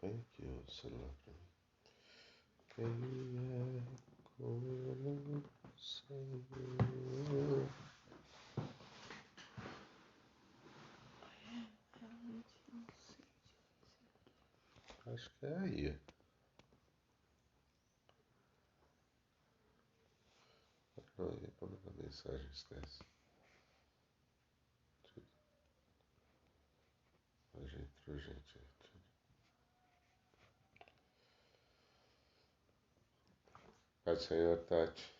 Põe aqui o celular pra mim. Quem é como o Senhor? Acho que é aí. Não, aí pra mandar mensagem, esquece. Tudo. Urgente. Tudo. Pai do Senhor, Tati.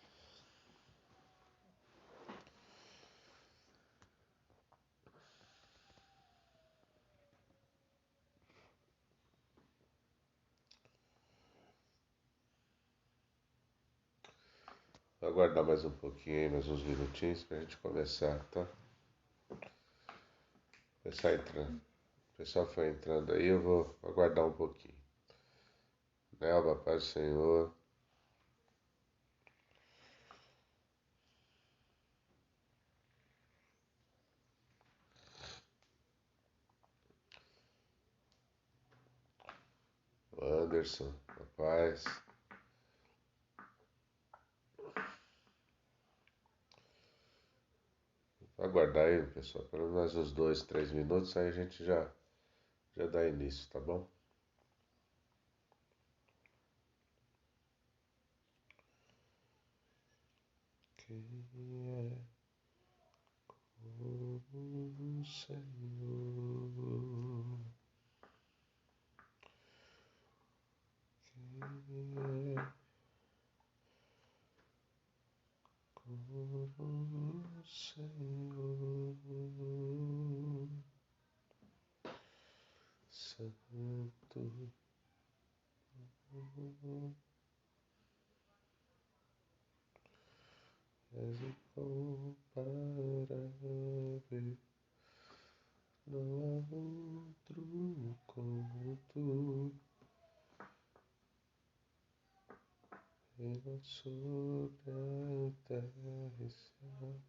Vou aguardar mais um pouquinho aí, mais uns minutinhos pra gente começar, tá? Começar entrando. O pessoal foi entrando aí, eu vou aguardar um pouquinho. Nelva, paz do Senhor. Anderson, a paz. Vou aguardar aí, pessoal, pelo menos uns 2, 3 minutos, aí a gente já dá início, tá bom? Quem é como o Senhor? Quem é como o Senhor? Santo. És incomparável, não há outro como tu. Reina sobre a terra e céu,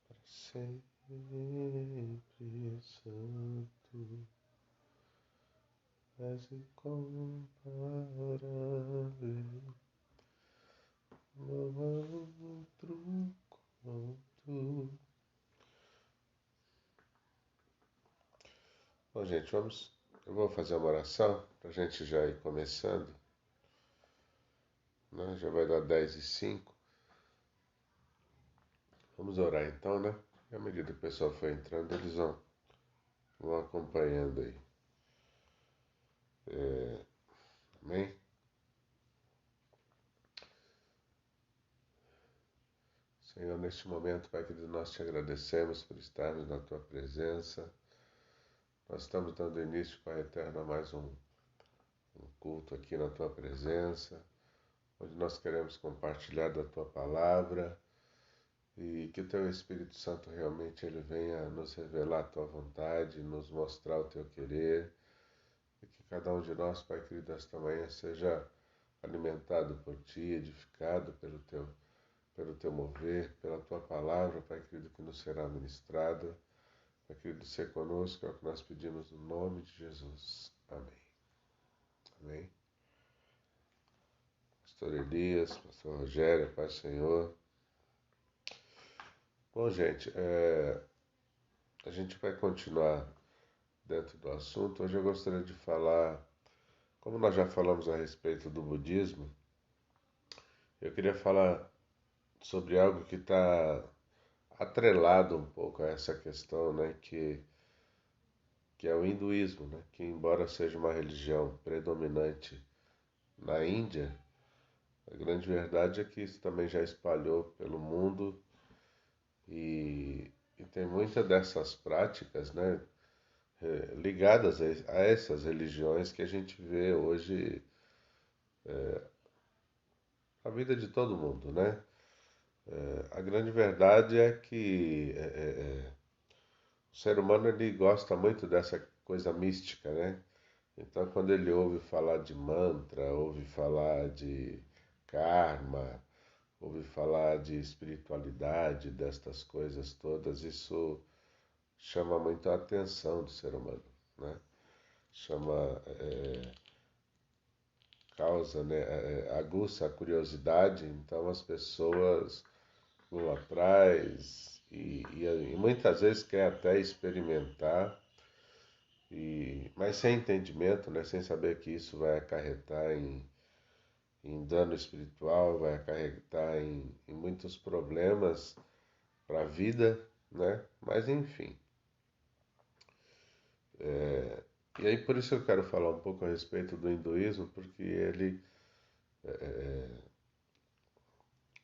para sempre santo. És incomparável, não há outro como tu. Bom, gente, eu vou fazer uma oração para a gente já ir começando, né? Já vai dar 10h05. Vamos orar então, né? E à medida que o pessoal for entrando, eles vão acompanhando aí. Amém? Senhor, neste momento, Pai querido, nós te agradecemos por estarmos na tua presença. Nós estamos dando início, Pai eterno, a mais um culto aqui na tua presença, onde nós queremos compartilhar da tua palavra e que o teu Espírito Santo realmente ele venha nos revelar a tua vontade, nos mostrar o teu querer, e que cada um de nós, Pai querido, esta manhã seja alimentado por ti, edificado pelo teu mover, pela tua palavra, Pai querido, que nos será ministrada. Pai querido, ser conosco é o que nós pedimos no nome de Jesus. Amém. Amém. Pastor Elias, Pastor Rogério, Pai do Senhor. Bom, gente, a gente vai continuar dentro do assunto. Hoje eu gostaria de falar, como nós já falamos a respeito do budismo, eu queria falar sobre algo que está atrelado um pouco a essa questão, né, que é o hinduísmo, né, que embora seja uma religião predominante na Índia, a grande verdade é que isso também já espalhou pelo mundo e tem muitas dessas práticas, né, ligadas a essas religiões que a gente vê hoje na vida de todo mundo, né? A grande verdade é que o ser humano ele gosta muito dessa coisa mística, né? Então, quando ele ouve falar de mantra, ouve falar de karma, ouve falar de espiritualidade, destas coisas todas, isso chama muito a atenção do ser humano, né? chama causa, né, aguça a curiosidade, então as pessoas vão atrás e muitas vezes quer até experimentar, mas sem entendimento, né, sem saber que isso vai acarretar em dano espiritual, vai acarretar em muitos problemas para a vida, né? Mas enfim. E aí por isso eu quero falar um pouco a respeito do hinduísmo, porque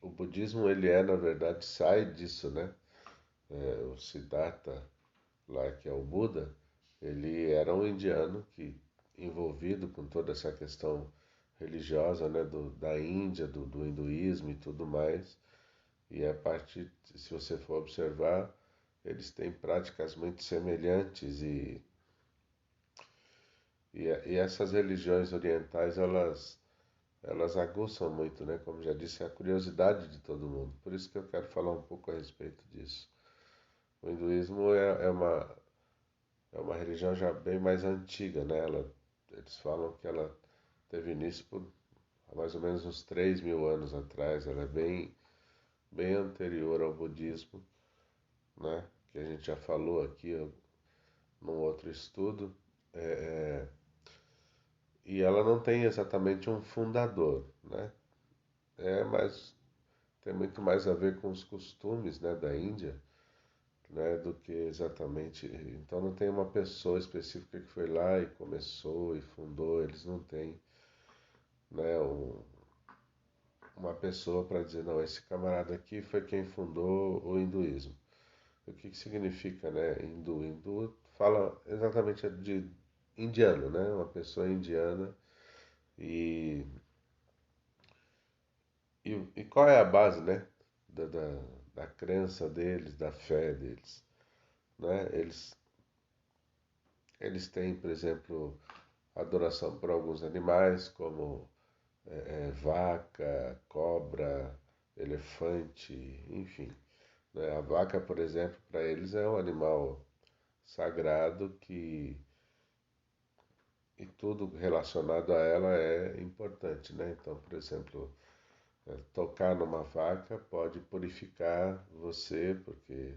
o budismo ele na verdade, sai disso, né? O Siddhartha, lá que é o Buda, ele era um indiano que envolvido com toda essa questão religiosa, né, da Índia, do hinduísmo e tudo mais. E a partir, se você for observar, eles têm práticas muito semelhantes e essas religiões orientais, elas aguçam muito, né? Como já disse, a curiosidade de todo mundo. Por isso que eu quero falar um pouco a respeito disso. O hinduísmo é uma religião já bem mais antiga, né? Eles falam que ela teve início por mais ou menos uns 3.000 anos atrás. Ela é bem anterior ao budismo, né? Que a gente já falou aqui num outro estudo. É, e ela não tem exatamente um fundador, né? Mas tem muito mais a ver com os costumes, né, da Índia, né, do que exatamente. Então não tem uma pessoa específica que foi lá e começou e fundou. Eles não têm, né, uma pessoa para dizer não, esse camarada aqui foi quem fundou o hinduísmo. O que significa, né, hindu? Hindu fala exatamente de indiano, né, uma pessoa indiana e e qual é a base, né, da crença deles, da fé deles, né? Eles têm, por exemplo, adoração por alguns animais, como vaca, cobra, elefante, enfim. Né? A vaca, por exemplo, para eles é um animal sagrado e tudo relacionado a ela é importante, né? Então, por exemplo, tocar numa vaca pode purificar você, porque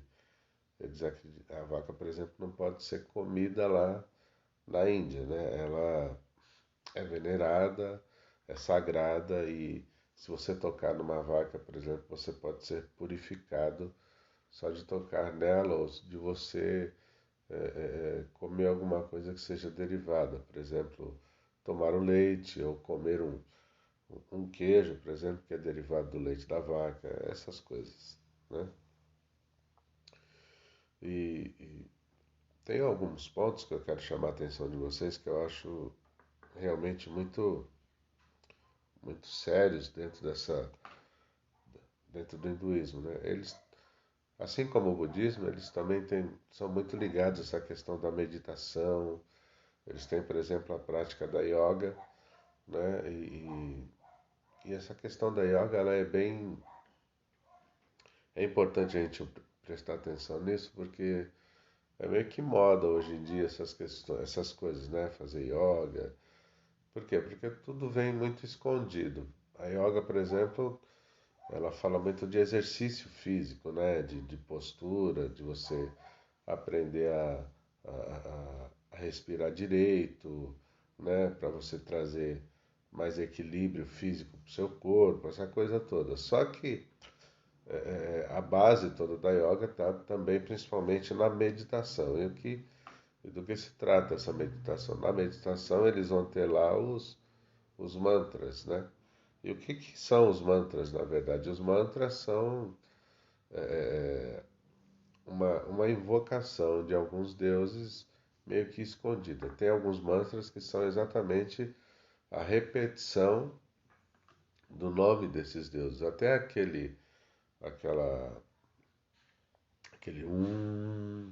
a vaca, por exemplo, não pode ser comida lá na Índia, né? Ela é venerada, é sagrada e se você tocar numa vaca, por exemplo, você pode ser purificado só de tocar nela ou de você comer alguma coisa que seja derivada, por exemplo, tomar o leite ou comer um queijo, por exemplo, que é derivado do leite da vaca, essas coisas, né? E tem alguns pontos que eu quero chamar a atenção de vocês que eu acho realmente muito sérios dentro do hinduísmo, né? Eles, assim como o budismo, eles também são muito ligados a essa questão da meditação. Eles têm, por exemplo, a prática da yoga, né? E essa questão da yoga, ela é importante a gente prestar atenção nisso, porque é meio que moda hoje em dia essas questões, essas coisas, né? Fazer yoga. Por quê? Porque tudo vem muito escondido. A yoga, por exemplo, ela fala muito de exercício físico, né? De postura, de você aprender a respirar direito, né? Para você trazer mais equilíbrio físico para o seu corpo, essa coisa toda. Só que a base toda da yoga está também principalmente na meditação. E do que se trata essa meditação? Na meditação eles vão ter lá os mantras, né? E o que são os mantras, na verdade? Os mantras são uma invocação de alguns deuses meio que escondida. Tem alguns mantras que são exatamente a repetição do nome desses deuses. Até aquela, aquele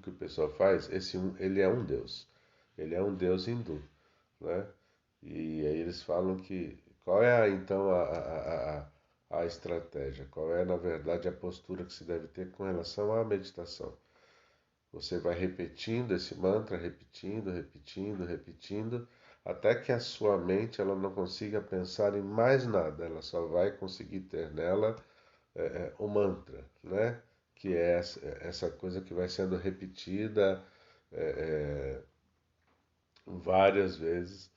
que o pessoal faz, esse ele é um deus. Ele é um deus hindu, né? E aí eles falam que qual é então a estratégia? Qual é, na verdade, a postura que se deve ter com relação à meditação? Você vai repetindo esse mantra, repetindo, repetindo, repetindo, até que a sua mente ela não consiga pensar em mais nada, ela só vai conseguir ter nela o mantra, né? Que é essa coisa que vai sendo repetida é, várias vezes,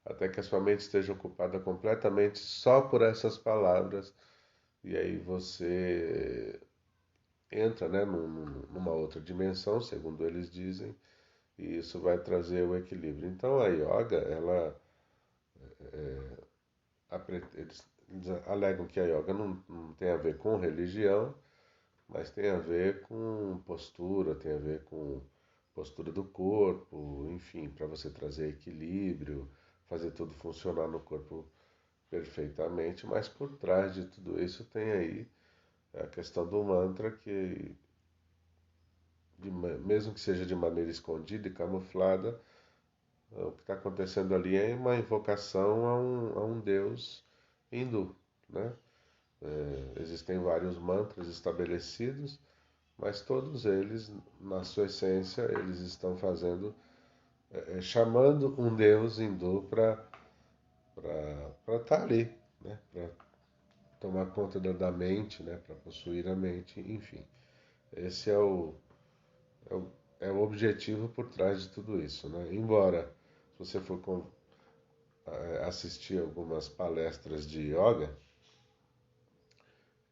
até que a sua mente esteja ocupada completamente só por essas palavras, e aí você entra, né, numa outra dimensão, segundo eles dizem, e isso vai trazer o equilíbrio. Então a yoga, eles alegam que a yoga não tem a ver com religião, mas tem a ver com postura, tem a ver com postura do corpo, enfim, para você trazer equilíbrio, fazer tudo funcionar no corpo perfeitamente, mas por trás de tudo isso tem aí a questão do mantra que, mesmo que seja de maneira escondida e camuflada, o que está acontecendo ali é uma invocação a um deus hindu, né? Existem vários mantras estabelecidos, mas todos eles, na sua essência, eles estão chamando um deus hindu para estar ali, né? Para tomar conta da mente, né? Para possuir a mente, enfim. Esse é o, é o objetivo por trás de tudo isso, né? Embora, se você for assistir algumas palestras de yoga,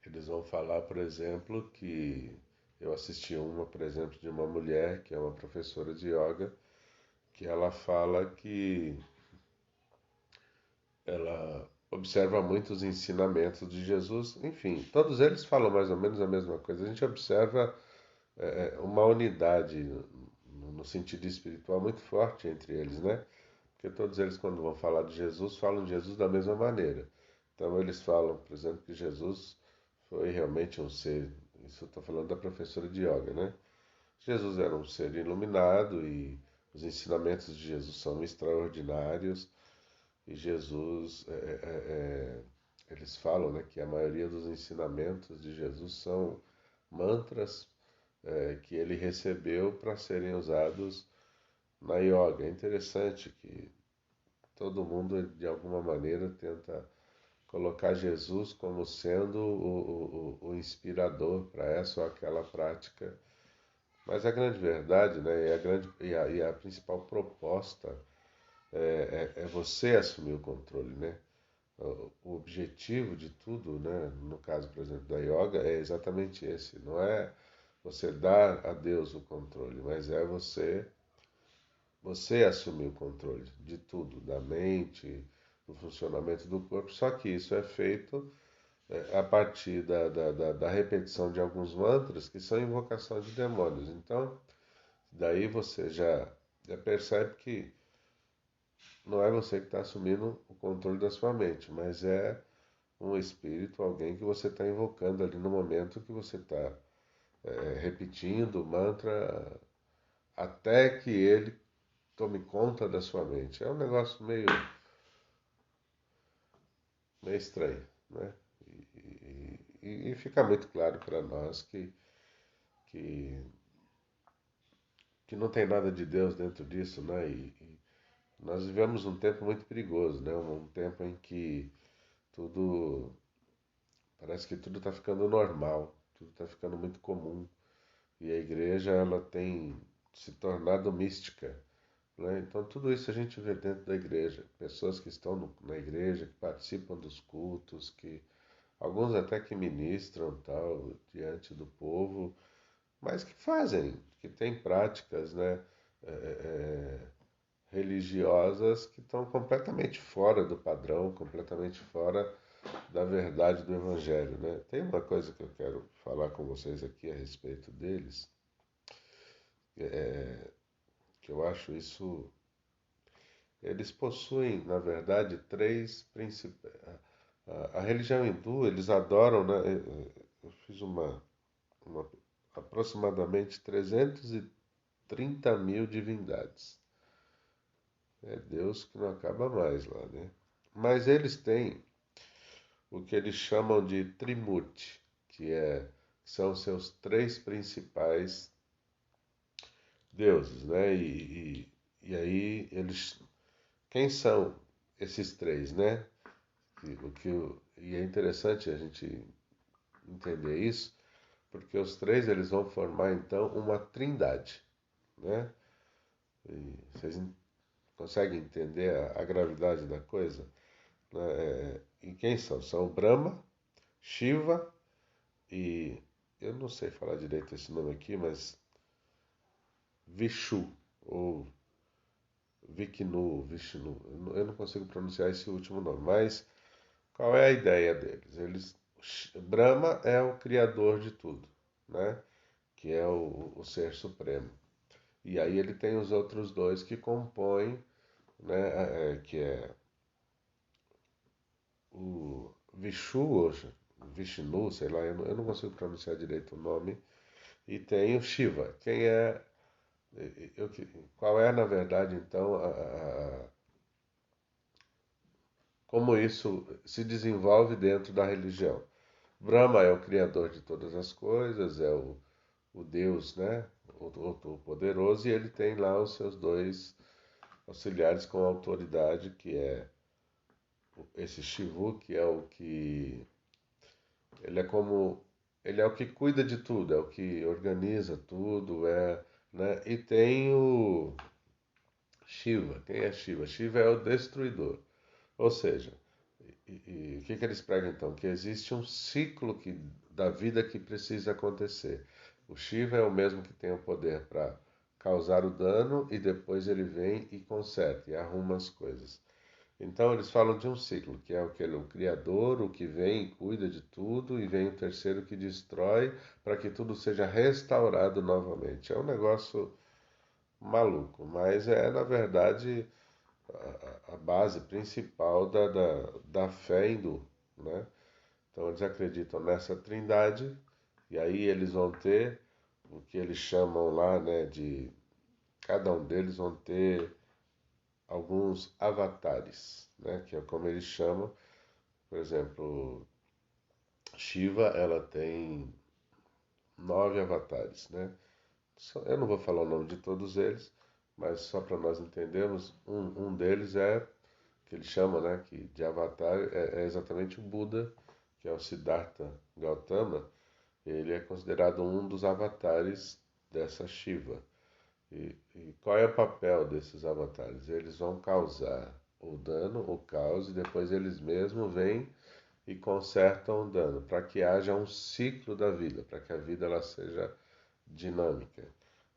eles vão falar, por exemplo, que eu assisti uma, por exemplo, de uma mulher que é uma professora de yoga, que ela fala que ela observa muito os ensinamentos de Jesus. Enfim, todos eles falam mais ou menos a mesma coisa. A gente observa uma unidade no sentido espiritual muito forte entre eles, né? Porque todos eles, quando vão falar de Jesus, falam de Jesus da mesma maneira. Então, eles falam, por exemplo, que Jesus foi realmente um ser. Isso eu estou falando da professora de yoga, né? Jesus era um ser iluminado e os ensinamentos de Jesus são extraordinários. E Jesus, eles falam, né, que a maioria dos ensinamentos de Jesus são mantras que ele recebeu para serem usados na yoga. É interessante que todo mundo, de alguma maneira, tenta colocar Jesus como sendo o inspirador para essa ou aquela prática. Mas a grande verdade, né, e a principal proposta é você assumir o controle, né? O objetivo de tudo, né, no caso, por exemplo, da yoga, é exatamente esse. Não é você dar a Deus o controle, mas é você assumir o controle de tudo, da mente, do funcionamento do corpo. Só que isso é feito a partir da repetição de alguns mantras que são invocação de demônios. Então, daí você já percebe que não é você que está assumindo o controle da sua mente, mas é um espírito, alguém que você está invocando ali no momento que você está repetindo o mantra até que ele tome conta da sua mente. É um negócio meio estranho, né? E fica muito claro para nós que, que não tem nada de Deus dentro disso, né? E nós vivemos um tempo muito perigoso, né? Um tempo em que tudo parece que tudo está ficando normal, tudo está ficando muito comum e a igreja ela tem se tornado mística, né? Então tudo isso a gente vê dentro da igreja, pessoas que estão na igreja, que participam dos cultos, que alguns até que ministram tal diante do povo, mas que fazem, que têm práticas, né, é, é, religiosas que estão completamente fora do padrão, completamente fora da verdade do Evangelho, né? Tem uma coisa que eu quero falar com vocês aqui a respeito deles, que eu acho isso. Eles possuem, na verdade, três princípios. A religião hindu, eles adoram, né? Eu fiz uma aproximadamente 330 mil divindades. É Deus que não acaba mais lá, né? Mas eles têm o que eles chamam de Trimurti, que são seus três principais deuses, né? E aí eles, quem são esses três, né? E é interessante a gente entender isso, porque os três eles vão formar então uma trindade, né? E vocês conseguem entender a gravidade da coisa? Né? E quem são? São o Brahma, Shiva e eu não sei falar direito esse nome aqui, mas Vishu ou Vishnu. Eu não consigo pronunciar esse último nome, mas qual é a ideia deles? Brahma é o criador de tudo, né? Que é o ser supremo. E aí ele tem os outros dois que compõem, né? Que é o Vishu, ou Vishnu, sei lá, eu não consigo pronunciar direito o nome. E tem o Shiva. Eu, qual é, na verdade, então, como isso se desenvolve dentro da religião? Brahma é o criador de todas as coisas, é o Deus, né? O poderoso, e ele tem lá os seus dois auxiliares com autoridade, que é esse Shivu, que é o que ele é como ele é o que cuida de tudo, é o que organiza tudo, né? E tem o Shiva. Quem é Shiva? Shiva é o destruidor. Ou seja, o que eles pregam então? Que existe um ciclo da vida que precisa acontecer. O Shiva é o mesmo que tem o poder para causar o dano e depois ele vem e conserta e arruma as coisas. Então eles falam de um ciclo, que é o criador, o que vem e cuida de tudo, e vem o terceiro que destrói para que tudo seja restaurado novamente. É um negócio maluco, mas é na verdade a base principal da fé hindu, né? Então eles acreditam nessa trindade e aí eles vão ter o que eles chamam lá, né, de cada um deles vão ter alguns avatares, né, que é como eles chamam. Por exemplo, Shiva, ela tem 9 avatares, né? Eu não vou falar o nome de todos eles, mas só para nós entendermos, um deles que ele chama, né, que de avatar, é exatamente o Buda, que é o Siddhartha Gautama. Ele é considerado um dos avatares dessa Shiva. E qual é o papel desses avatares? Eles vão causar o dano, o caos, e depois eles mesmos vêm e consertam o dano, para que haja um ciclo da vida, para que a vida ela seja dinâmica,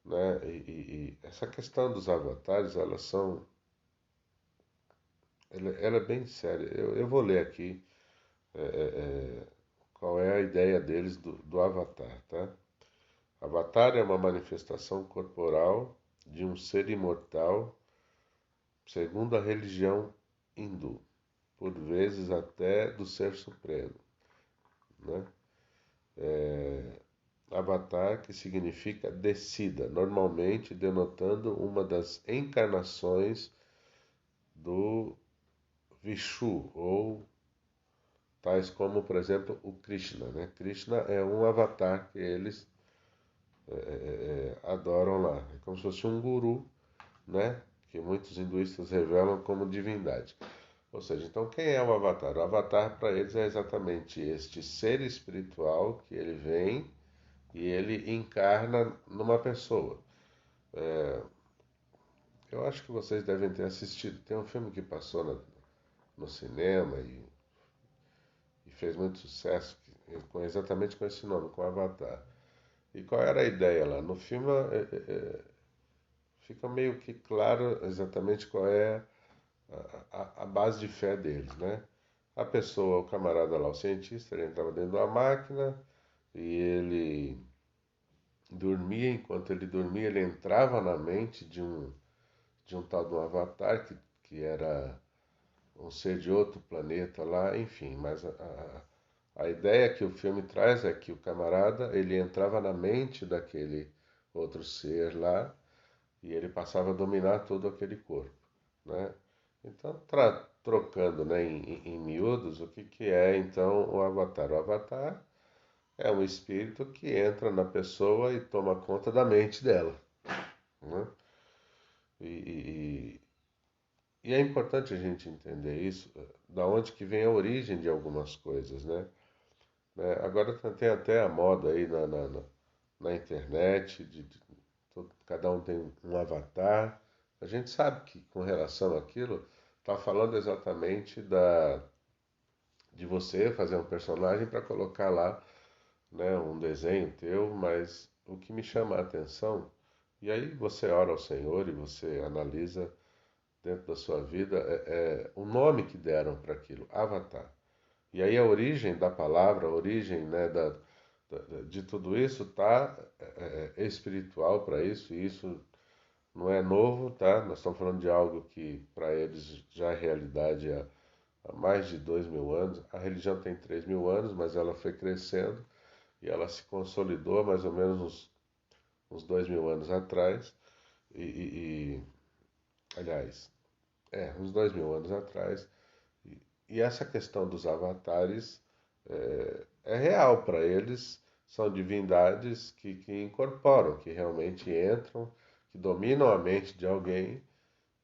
né? E essa questão dos avatares, ela é bem séria. Eu vou ler aqui é, é, qual é a ideia deles do avatar, tá? Avatar é uma manifestação corporal de um ser imortal, segundo a religião hindu, por vezes até do ser supremo, né? Avatar, que significa descida, normalmente denotando uma das encarnações do Vishu, ou tais como, por exemplo, o Krishna, né? Krishna é um avatar que eles adoram lá. É como se fosse um guru, né? Que muitos hinduístas revelam como divindade. Ou seja, então quem é o avatar? O avatar para eles é exatamente este ser espiritual que ele vem e ele encarna numa pessoa. Eu acho que vocês devem ter assistido. Tem um filme que passou no cinema e fez muito sucesso, exatamente com esse nome, com Avatar. E qual era a ideia lá? No filme fica meio que claro exatamente qual é a base de fé deles, né? A pessoa, o camarada lá, o cientista, ele entrava dentro da máquina e ele dormia. Enquanto ele dormia, ele entrava na mente de um tal de um avatar que era um ser de outro planeta lá, enfim. Mas a ideia que o filme traz é que o camarada, ele entrava na mente daquele outro ser lá e ele passava a dominar todo aquele corpo, né? Então, trocando, né, em miúdos, o que é então o avatar? O avatar é um espírito que entra na pessoa e toma conta da mente dela, né? E, e, e é importante a gente entender isso, da onde que vem a origem de algumas coisas, né? Agora tem até a moda aí na internet, cada um tem um avatar. A gente sabe que com relação àquilo, está falando exatamente de você fazer um personagem para colocar lá, né, um desenho teu, mas o que me chama a atenção, e aí você ora ao Senhor e você analisa dentro da sua vida, é o nome que deram para aquilo, avatar. E aí a origem da palavra, a origem, né, de tudo isso tá espiritual para isso, e isso não é novo, tá? Nós estamos falando de algo que para eles já é realidade há mais de 2.000 anos. A religião tem 3.000 anos, mas ela foi crescendo e ela se consolidou mais ou menos uns 2.000 anos atrás. E, aliás, uns 2.000 anos atrás. E essa questão dos avatares é real para eles, são divindades que incorporam, que realmente entram, que dominam a mente de alguém,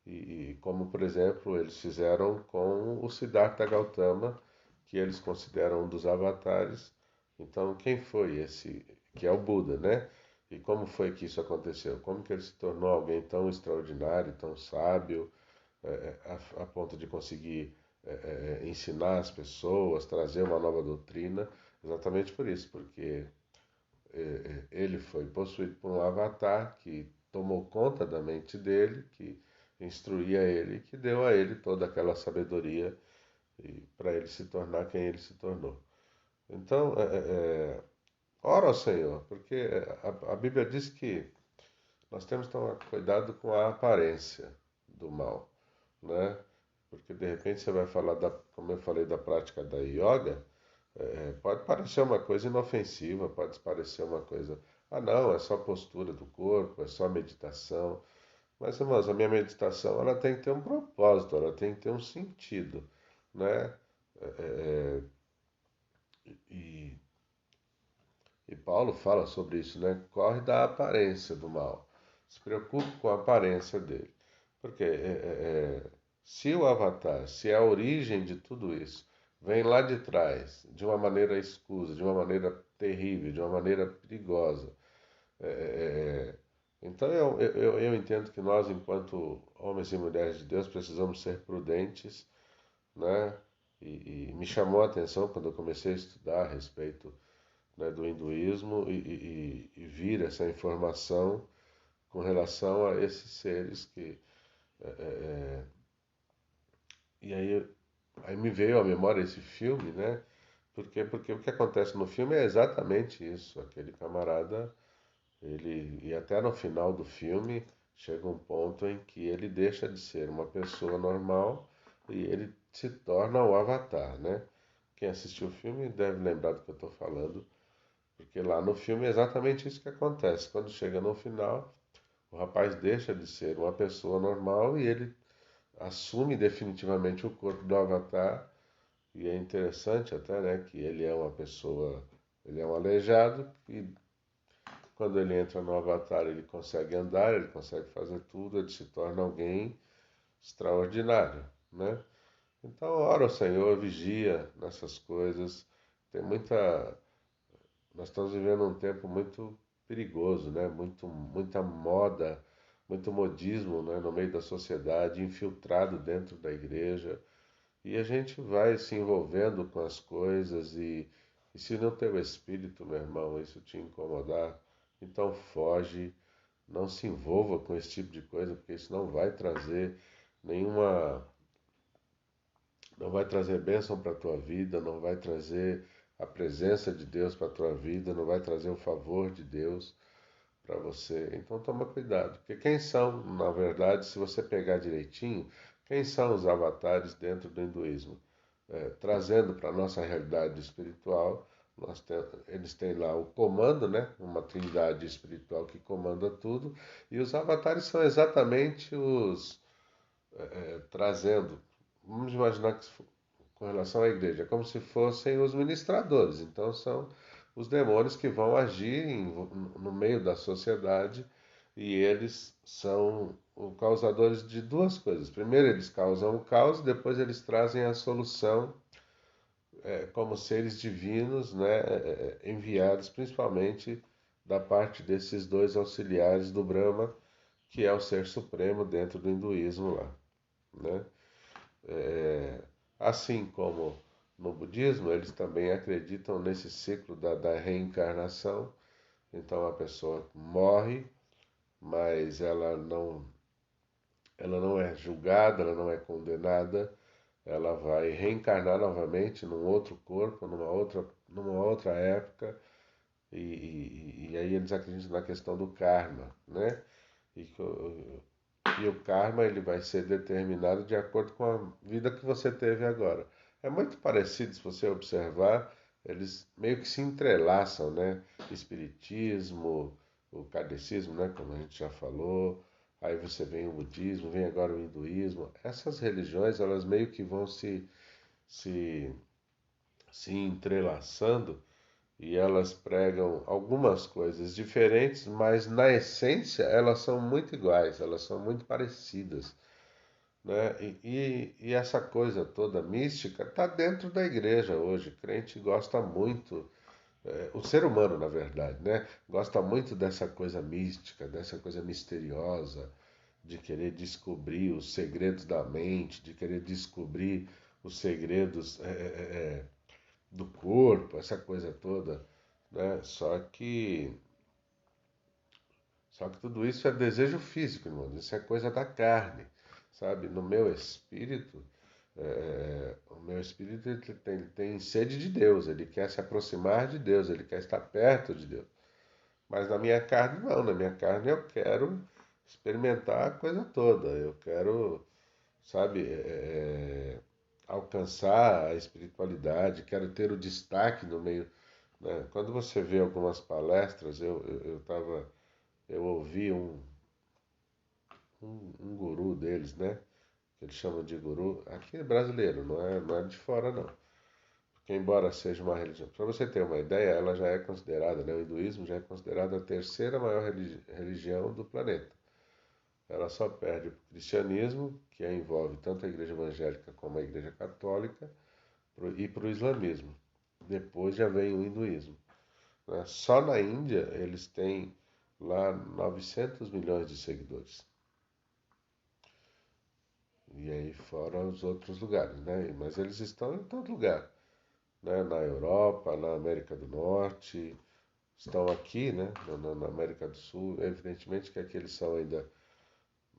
e como, por exemplo, eles fizeram com o Siddhartha Gautama, que eles consideram um dos avatares. Então, quem foi esse, que é o Buda, né? E como foi que isso aconteceu? Como que ele se tornou alguém tão extraordinário, tão sábio, a ponto de conseguir ensinar as pessoas, trazer uma nova doutrina? Exatamente por isso, porque ele foi possuído por um avatar que tomou conta da mente dele, que instruía ele, que deu a ele toda aquela sabedoria para ele se tornar quem ele se tornou. Então, ora ao Senhor, porque a Bíblia diz que nós temos que tomar cuidado com a aparência do mal, né? Porque de repente você vai falar como eu falei, da prática da yoga, pode parecer uma coisa inofensiva, pode parecer uma coisa, ah não, é só postura do corpo, é só meditação. Mas, irmãos, a minha meditação ela tem que ter um propósito, ela tem que ter um sentido, né? E, e Paulo fala sobre isso, né? Corre da aparência do mal, se preocupe com a aparência dele. Porque se o avatar, se a origem de tudo isso vem lá de trás, de uma maneira escusa, de uma maneira terrível, de uma maneira perigosa, então eu entendo que nós, enquanto homens e mulheres de Deus, precisamos ser prudentes, né? E me chamou a atenção quando eu comecei a estudar a respeito, né, do hinduísmo e vir essa informação com relação a esses seres que e aí me veio à memória esse filme, né? Porque o que acontece no filme é exatamente isso. Aquele camarada, e até no final do filme, chega um ponto em que ele deixa de ser uma pessoa normal e ele se torna o Avatar, né? Quem assistiu o filme deve lembrar do que eu estou falando, porque lá no filme é exatamente isso que acontece. Quando chega no final, o rapaz deixa de ser uma pessoa normal e ele assume definitivamente o corpo do Avatar. E é interessante até, né, que ele é uma pessoa, ele é um aleijado e quando ele entra no Avatar ele consegue andar, ele consegue fazer tudo, ele se torna alguém extraordinário, né? Então, ora ao Senhor, vigia nessas coisas. Tem muita, nós estamos vivendo um tempo muito perigoso, né? Muita moda, muito modismo, né, no meio da sociedade, infiltrado dentro da igreja. E a gente vai se envolvendo com as coisas e se no teu espírito, meu irmão, isso te incomodar, então foge, não se envolva com esse tipo de coisa, porque isso não vai trazer nenhuma, não vai trazer bênção para a tua vida, não vai trazer a presença de Deus para a tua vida, não vai trazer o favor de Deus para você. Então toma cuidado, porque quem são, na verdade, se você pegar direitinho, quem são os avatares dentro do hinduísmo? Trazendo para a nossa realidade espiritual, eles têm lá o comando, né? Uma trindade espiritual que comanda tudo, e os avatares são exatamente trazendo, vamos imaginar que com relação à igreja, é como se fossem os ministradores, então são os demônios que vão agir no meio da sociedade e eles são os causadores de duas coisas. Primeiro, eles causam o caos, depois eles trazem a solução como seres divinos, né, enviados principalmente da parte desses dois auxiliares do Brahma, que é o ser supremo dentro do hinduísmo lá, né? É, assim como no budismo, eles também acreditam nesse ciclo da reencarnação. Então a pessoa morre, mas ela não é julgada, ela não é condenada, ela vai reencarnar novamente num outro corpo, numa outra época, e aí eles acreditam na questão do karma, né? E, e o karma ele vai ser determinado de acordo com a vida que você teve agora. É muito parecido, se você observar, eles meio que se entrelaçam, né? Espiritismo, o kardecismo, né? Como a gente já falou. Aí você vem o budismo, vem agora o hinduísmo. Essas religiões, elas meio que vão se, se entrelaçando e elas pregam algumas coisas diferentes, mas na essência elas são muito iguais, elas são muito parecidas, né? E essa coisa toda mística está dentro da igreja hoje. O crente gosta muito, o ser humano, na verdade, né? Gosta muito dessa coisa mística, dessa coisa misteriosa, de querer descobrir os segredos da mente, de querer descobrir os segredos do corpo, essa coisa toda, né? Só que tudo isso é desejo físico, irmão. Isso é coisa da carne, sabe? No meu espírito, o meu espírito ele tem sede de Deus, ele quer se aproximar de Deus, ele quer estar perto de Deus. Mas na minha carne não, na minha carne eu quero experimentar a coisa toda, eu quero, sabe, alcançar a espiritualidade, quero ter o destaque no meio, né? Quando você vê algumas palestras, eu ouvi um guru deles, né? Que eles chamam de guru. Aqui é brasileiro, não é de fora, não. Porque, embora seja uma religião, para você ter uma ideia, ela já é considerada, né? O hinduísmo já é considerada a terceira maior religião do planeta. Ela só perde para o cristianismo, que envolve tanto a igreja evangélica como a igreja católica, e para o islamismo. Depois já vem o hinduísmo, né? Só na Índia eles têm lá 900 milhões de seguidores. E aí fora os outros lugares, né? Mas eles estão em todo lugar, né? Na Europa, na América do Norte, estão aqui, né? Na América do Sul. Evidentemente que aqui eles são ainda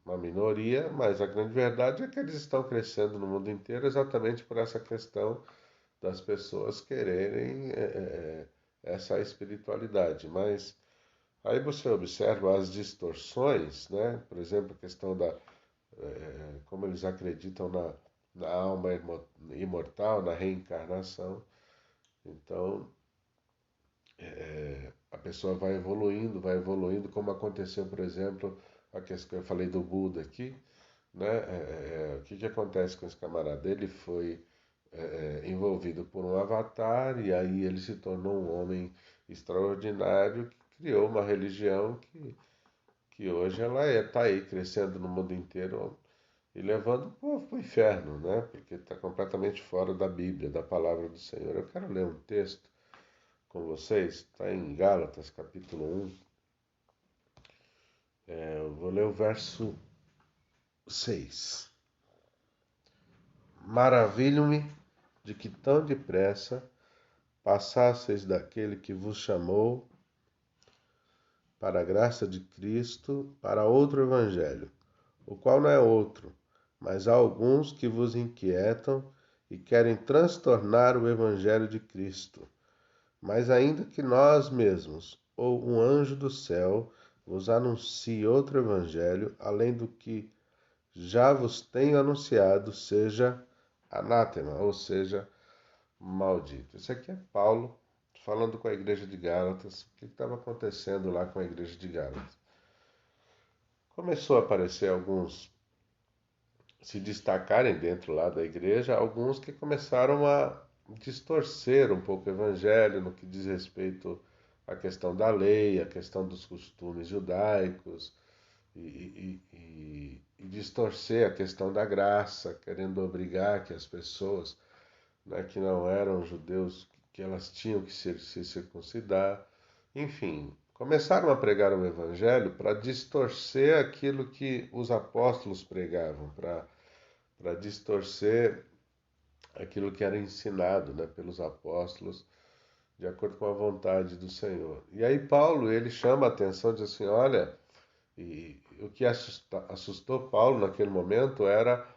uma minoria, mas a grande verdade é que eles estão crescendo no mundo inteiro exatamente por essa questão das pessoas quererem essa espiritualidade. Mas aí você observa as distorções, né? Por exemplo, a questão como eles acreditam na alma imortal, na reencarnação. Então, a pessoa vai evoluindo, como aconteceu, por exemplo, a questão que eu falei do Buda aqui, né? O que acontece com esse camarada? Ele foi envolvido por um avatar e aí ele se tornou um homem extraordinário que criou uma religião que hoje ela está aí crescendo no mundo inteiro e levando o povo para o inferno, né? Porque está completamente fora da Bíblia, da palavra do Senhor. Eu quero ler um texto com vocês, está em Gálatas, capítulo 1. Eu vou ler o verso 6. Maravilho-me de que tão depressa passasseis daquele que vos chamou para a graça de Cristo para outro evangelho, o qual não é outro, mas há alguns que vos inquietam e querem transtornar o evangelho de Cristo. Mas ainda que nós mesmos, ou um anjo do céu, vos anuncie outro evangelho, além do que já vos tenho anunciado, seja anátema, ou seja, maldito. Isso aqui é Paulo falando com a igreja de Gálatas. O que estava acontecendo lá com a igreja de Gálatas? Começou a aparecer alguns se destacarem dentro lá da igreja, alguns que começaram a distorcer um pouco o evangelho no que diz respeito à questão da lei, à questão dos costumes judaicos, e distorcer a questão da graça, querendo obrigar que as pessoas, né, que não eram judeus, que elas tinham que se circuncidar. Enfim, começaram a pregar o evangelho para distorcer aquilo que os apóstolos pregavam, para distorcer aquilo que era ensinado, né, pelos apóstolos, de acordo com a vontade do Senhor. E aí Paulo, ele chama a atenção, diz assim, olha, e o que assustou Paulo naquele momento era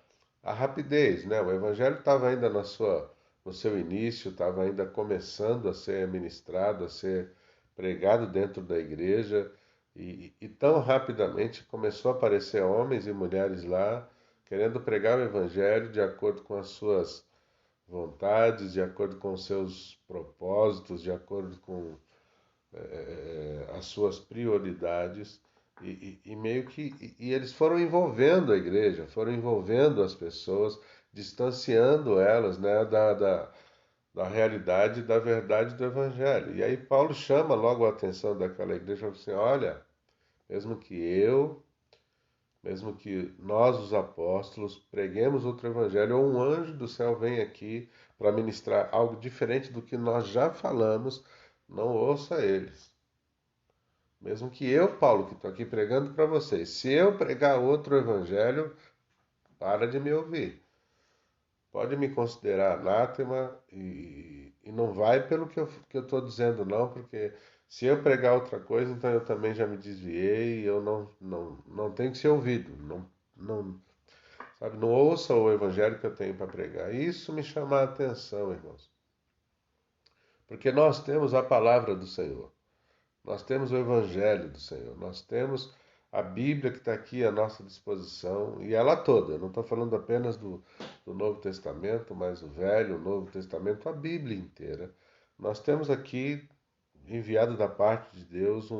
a rapidez, né? O evangelho estava ainda no seu início, estava ainda começando a ser ministrado, a ser pregado dentro da igreja, e tão rapidamente começou a aparecer homens e mulheres lá querendo pregar o evangelho de acordo com as suas vontades, de acordo com os seus propósitos, de acordo com as suas prioridades. E meio que eles foram envolvendo a igreja, foram envolvendo as pessoas, distanciando elas, né, da realidade, da verdade do evangelho. E aí Paulo chama logo a atenção daquela igreja, assim, olha, mesmo que eu, mesmo que nós, os apóstolos, preguemos outro evangelho, ou um anjo do céu vem aqui para ministrar algo diferente do que nós já falamos, não ouça eles. Mesmo que eu, Paulo, que estou aqui pregando para vocês, se eu pregar outro evangelho, para de me ouvir. Pode me considerar anátema e não vai pelo que eu estou dizendo, não, porque se eu pregar outra coisa, então eu também já me desviei e eu não tenho que ser ouvido. Não, sabe, não ouça o evangelho que eu tenho para pregar. Isso me chama a atenção, irmãos. Porque nós temos a palavra do Senhor. Nós temos o Evangelho do Senhor, nós temos a Bíblia que está aqui à nossa disposição, e ela toda. Eu não estou falando apenas do Novo Testamento, mas o Velho, o Novo Testamento, a Bíblia inteira. Nós temos aqui, enviado da parte de Deus,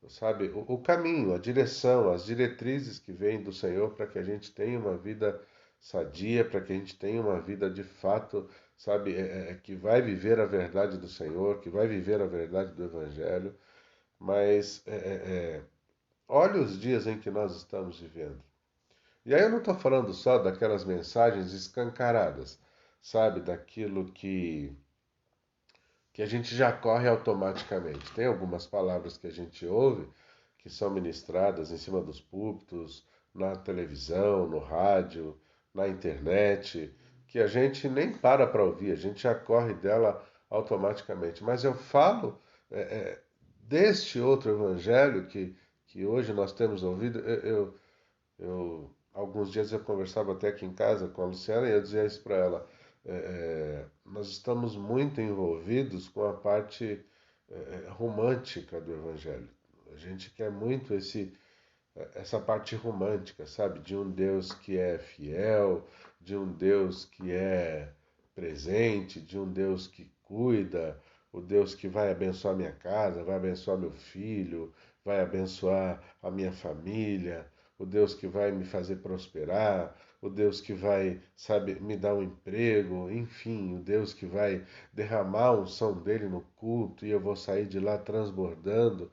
sabe, o caminho, a direção, as diretrizes que vêm do Senhor para que a gente tenha uma vida sadia, para que a gente tenha uma vida de fato, sabe, que vai viver a verdade do Senhor, que vai viver a verdade do Evangelho. Mas olha os dias em que nós estamos vivendo. E aí eu não estou falando só daquelas mensagens escancaradas, sabe, daquilo que a gente já corre automaticamente. Tem algumas palavras que a gente ouve que são ministradas em cima dos púlpitos, na televisão, no rádio, na internet, que a gente nem para ouvir, a gente já corre dela automaticamente. Mas eu falo é, é, deste outro evangelho que hoje nós temos ouvido. Alguns dias eu conversava até aqui em casa com a Luciana e eu dizia isso para ela. Nós estamos muito envolvidos com a parte romântica do Evangelho. A gente quer muito essa parte romântica, sabe? De um Deus que é fiel, de um Deus que é presente, de um Deus que cuida, o Deus que vai abençoar minha casa, vai abençoar meu filho, vai abençoar a minha família, o Deus que vai me fazer prosperar, o Deus que vai, sabe, me dar um emprego, enfim, o Deus que vai derramar a unção dele no culto e eu vou sair de lá transbordando.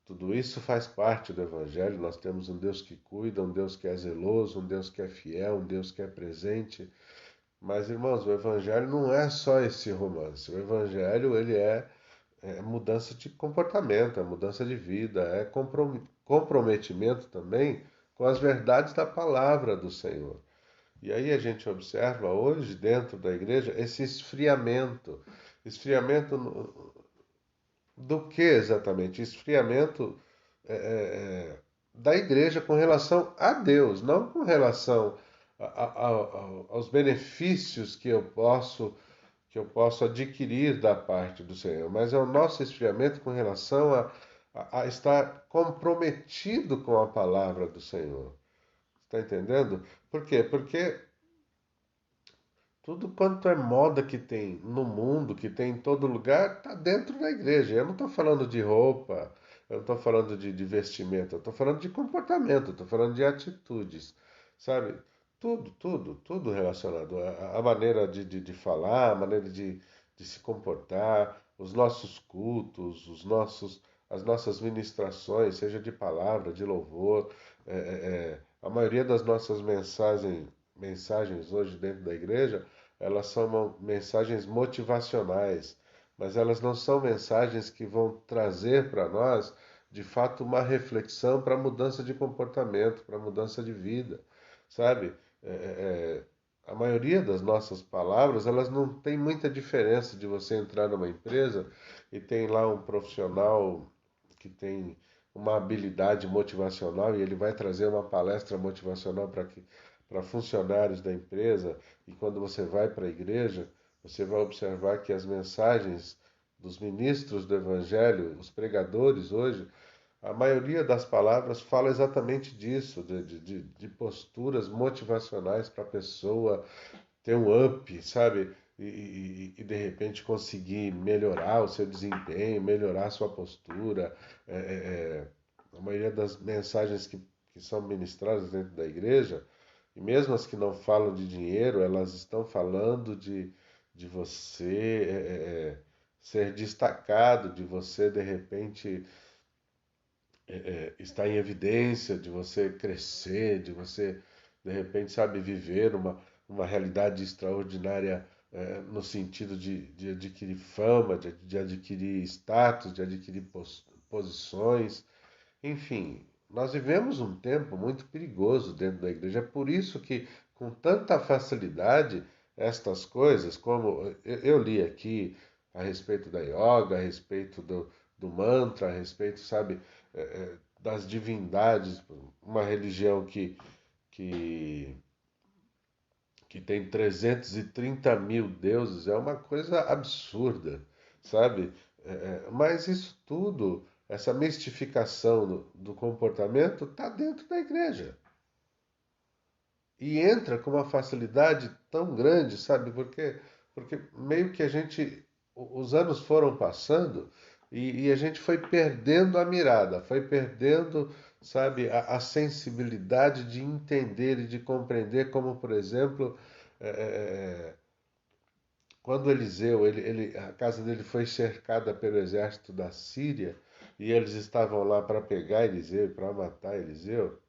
Tudo isso faz parte do Evangelho. Nós temos um Deus que cuida, um Deus que é zeloso, um Deus que é fiel, um Deus que é presente. Mas, irmãos, o Evangelho não é só esse romance. O Evangelho, ele é mudança de comportamento, é mudança de vida, é comprometimento também com as verdades da palavra do Senhor. E aí a gente observa hoje, dentro da igreja, esse esfriamento. Esfriamento do que exatamente? Esfriamento da igreja com relação a Deus, não com relação aos benefícios que eu posso adquirir da parte do Senhor, mas é o nosso esfriamento com relação a estar comprometido com a palavra do Senhor. Está entendendo? Por quê? Porque tudo quanto é moda que tem no mundo, que tem em todo lugar, está dentro da igreja. Eu não estou falando de roupa, eu não estou falando de vestimenta, eu estou falando de comportamento, eu estou falando de atitudes, sabe? Tudo relacionado à maneira de falar, a maneira de se comportar, os nossos cultos, as nossas ministrações, seja de palavra, de louvor, a maioria das nossas mensagens hoje dentro da igreja, elas são mensagens motivacionais, mas elas não são mensagens que vão trazer para nós, de fato, uma reflexão para mudança de comportamento, para mudança de vida, sabe? A maioria das nossas palavras, elas não tem muita diferença de você entrar numa empresa e tem lá um profissional que tem uma habilidade motivacional e ele vai trazer uma palestra motivacional para funcionários da empresa, e quando você vai para a igreja, você vai observar que as mensagens dos ministros do evangelho, os pregadores hoje, a maioria das palavras fala exatamente disso, de posturas motivacionais para a pessoa ter um up, sabe? E de repente conseguir melhorar o seu desempenho, melhorar a sua postura. A maioria das mensagens que são ministradas dentro da igreja, e mesmo as que não falam de dinheiro, elas estão falando de você ser destacado, de você de repente estar em evidência, de você crescer, de você de repente, sabe, viver uma realidade extraordinária no sentido de adquirir fama, de adquirir status, de adquirir posições. Enfim, nós vivemos um tempo muito perigoso dentro da igreja. É por isso que, com tanta facilidade, estas coisas, como eu li aqui a respeito da yoga, a respeito do mantra, a respeito, sabe, das divindades, uma religião que, que tem 330 mil deuses, é uma coisa absurda, sabe? Mas isso tudo, essa mistificação do comportamento, está dentro da igreja. E entra com uma facilidade tão grande, sabe? Porque meio que os anos foram passando e a gente foi perdendo a mirada, foi perdendo, sabe, a sensibilidade de entender e de compreender, como, por exemplo, quando Eliseu, a casa dele foi cercada pelo exército da Síria e eles estavam lá para pegar Eliseu e para matar Eliseu.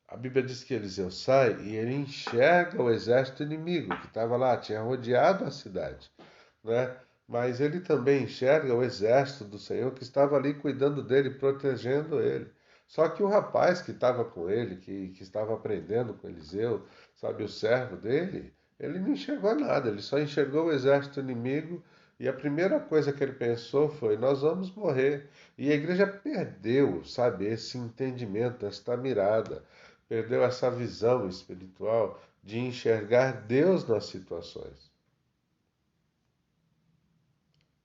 A Bíblia diz que Eliseu sai e ele enxerga o exército inimigo que estava lá, tinha rodeado a cidade, né? Mas ele também enxerga o exército do Senhor que estava ali cuidando dele, protegendo ele. Só que o rapaz que estava com ele, que estava aprendendo com Eliseu, sabe, o servo dele, ele não enxergou nada, ele só enxergou o exército inimigo e a primeira coisa que ele pensou foi: nós vamos morrer. E a igreja perdeu, sabe, esse entendimento, esta mirada, perdeu essa visão espiritual de enxergar Deus nas situações.